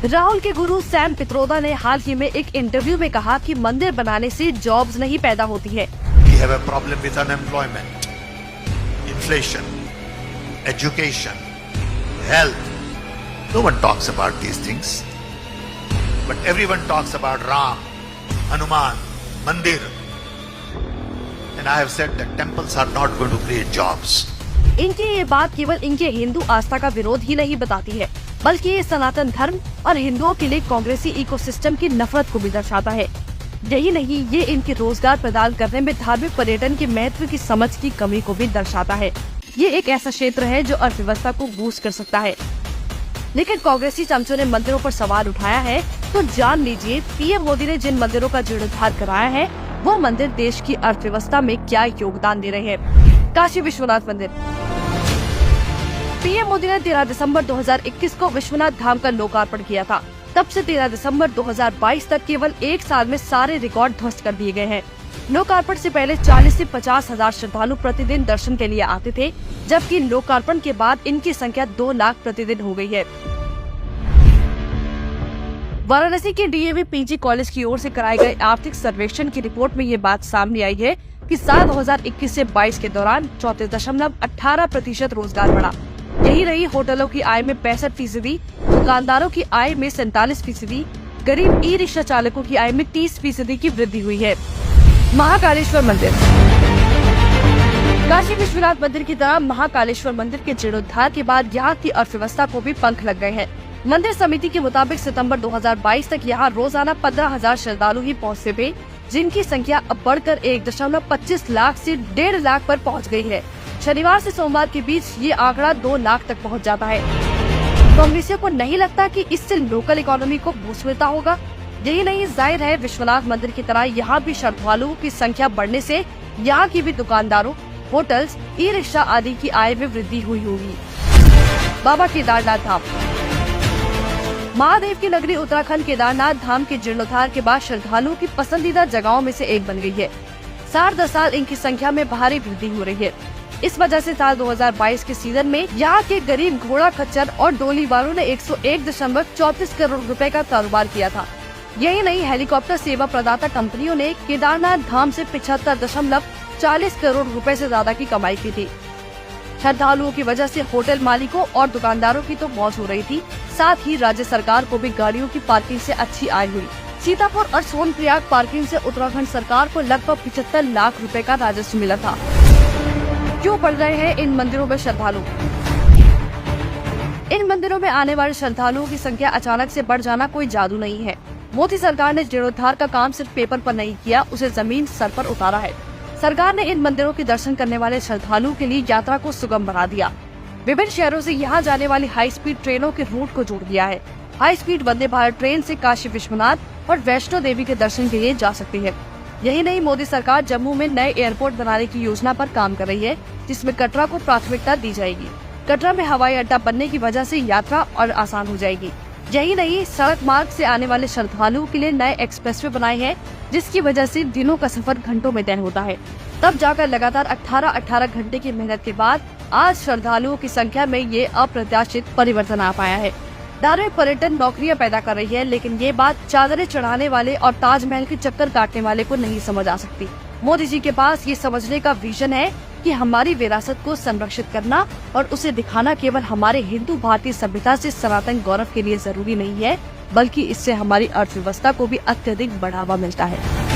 राहुल के गुरु सैम पित्रोदा ने हाल ही में एक इंटरव्यू में कहा कि मंदिर बनाने से जॉब्स नहीं पैदा होती है। We have a problem with unemployment, inflation, education, health. No one talks about these things, but everyone talks about Ram, Hanuman, Mandir. And I have said that temples are not going to create jobs. इनकी ये बात केवल इनके हिंदू आस्था का विरोध ही नहीं बताती है, बल्कि ये सनातन धर्म और हिंदुओं के लिए कांग्रेसी इकोसिस्टम की नफरत को भी दर्शाता है। यही नहीं, ये इनके रोजगार प्रदान करने में धार्मिक पर्यटन के महत्व की समझ की कमी को भी दर्शाता है। ये एक ऐसा क्षेत्र है जो अर्थव्यवस्था को बूस्ट कर सकता है। लेकिन कांग्रेसी चमचों ने मंदिरों पर सवाल उठाया है, तो जान लीजिए पीएम मोदी ने जिन मंदिरों का जीर्णोद्धार कराया है, वो मंदिर देश की अर्थव्यवस्था में क्या योगदान दे रहे हैं। काशी विश्वनाथ मंदिर। पीएम मोदी ने 13 दिसंबर 2021 को विश्वनाथ धाम का लोकार्पण किया था। तब से 13 दिसंबर 2022 तक केवल एक साल में सारे रिकॉर्ड ध्वस्त कर दिए गए हैं। लोकार्पण से पहले 40 से 50 हजार श्रद्धालु प्रतिदिन दर्शन के लिए आते थे, जबकि लोकार्पण के बाद इनकी संख्या 2 लाख प्रतिदिन हो गई है। वाराणसी के डीएवी पीजी कॉलेज की ओर से कराए गए आर्थिक सर्वेक्षण की रिपोर्ट में ये बात सामने आई है कि साल 2021 से 22 के दौरान 34.18% रोजगार बढ़ा। यही रही, होटलों की आय में 65%, दुकानदारों की आय में 47%, गरीब ई रिक्शा चालकों की आय में 30% की वृद्धि हुई है। महाकालेश्वर मंदिर। काशी विश्वनाथ मंदिर की तरह महाकालेश्वर मंदिर के जीर्णोद्धार के बाद यहाँ की अर्थव्यवस्था को भी पंख लग गए हैं। मंदिर समिति के मुताबिक सितंबर 2022 तक यहाँ रोजाना 15,000 श्रद्धालु ही पहुँचते थे, जिनकी संख्या अब बढ़कर 1.25 लाख से 1.5 लाख पर पहुँच गई है। शनिवार से सोमवार के बीच ये आंकड़ा 2 लाख तक पहुँच जाता है। कांग्रेसियों को नहीं लगता कि इससे लोकल इकोनॉमी को बूस्ट मिलता होगा। यही नहीं, जाहिर है विश्वनाथ मंदिर की तरह यहाँ भी श्रद्धालुओं की संख्या बढ़ने से यहाँ की भी दुकानदारों, होटल्स, ई रिक्शा आदि की आय में वृद्धि हुई होगी। बाबा केदारनाथ धाम। महादेव की नगरी उत्तराखंड केदारनाथ धाम के जीर्णोद्धार के बाद श्रद्धालुओं की पसंदीदा जगहों में से एक बन गई है। साल दर साल इनकी संख्या में भारी वृद्धि हो रही है। इस वजह से साल 2022 के सीजन में यहाँ के गरीब घोड़ा खच्चर और डोली वालों ने 101.34 करोड़ रुपए का कारोबार किया था। यही नहीं, हेलीकॉप्टर सेवा प्रदाता कंपनियों ने केदारनाथ धाम से 75.40 करोड़ रुपए से ज्यादा की कमाई की थी। श्रद्धालुओं की वजह से होटल मालिकों और दुकानदारों की तो मौज हो रही थी, साथ ही राज्य सरकार को भी गाड़ियों की पार्किंग से अच्छी आय हुई। सीतापुर और सोनप्रयाग पार्किंग से उत्तराखंड सरकार को लगभग 75 लाख रुपए का राजस्व मिला था। क्यों बढ़ रहे हैं इन मंदिरों में श्रद्धालु? इन मंदिरों में आने वाले श्रद्धालुओं की संख्या अचानक से बढ़ जाना कोई जादू नहीं है। मोदी सरकार ने जीर्णोद्धार का काम सिर्फ पेपर पर नहीं किया, उसे जमीन सर पर उतारा है। सरकार ने इन मंदिरों के दर्शन करने वाले श्रद्धालुओं के लिए यात्रा को सुगम बना दिया। विभिन्न शहरों से यहाँ जाने वाली हाई स्पीड ट्रेनों के रूट को जोड़ दिया है। High speed Vande Bharat train से काशी विश्वनाथ और वैष्णो देवी के दर्शन के लिए जा सकती है। यही नहीं, मोदी सरकार जम्मू में नए एयरपोर्ट बनाने की योजना पर काम कर रही है, जिसमें कटरा को प्राथमिकता दी जाएगी। कटरा में हवाई अड्डा बनने की वजह से यात्रा और आसान हो जाएगी। यही नहीं, सड़क मार्ग से आने वाले श्रद्धालुओं के लिए नए एक्सप्रेसवे बनाए हैं, जिसकी वजह से दिनों का सफर घंटों में तय होता है। तब जाकर लगातार 18 घंटे की मेहनत के बाद आज श्रद्धालुओं की संख्या में ये अप्रत्याशित परिवर्तन आ पाया है। धार्मिक पर्यटन नौकरियां पैदा कर रही है, लेकिन ये बात चादरें चढ़ाने वाले और ताजमहल के चक्कर काटने वाले को नहीं समझ आ सकती। मोदी जी के पास ये समझने का विजन है कि हमारी विरासत को संरक्षित करना और उसे दिखाना केवल हमारे हिंदू भारतीय सभ्यता से सनातन गौरव के लिए जरूरी नहीं है, बल्कि इससे हमारी अर्थव्यवस्था को भी अत्यधिक बढ़ावा मिलता है।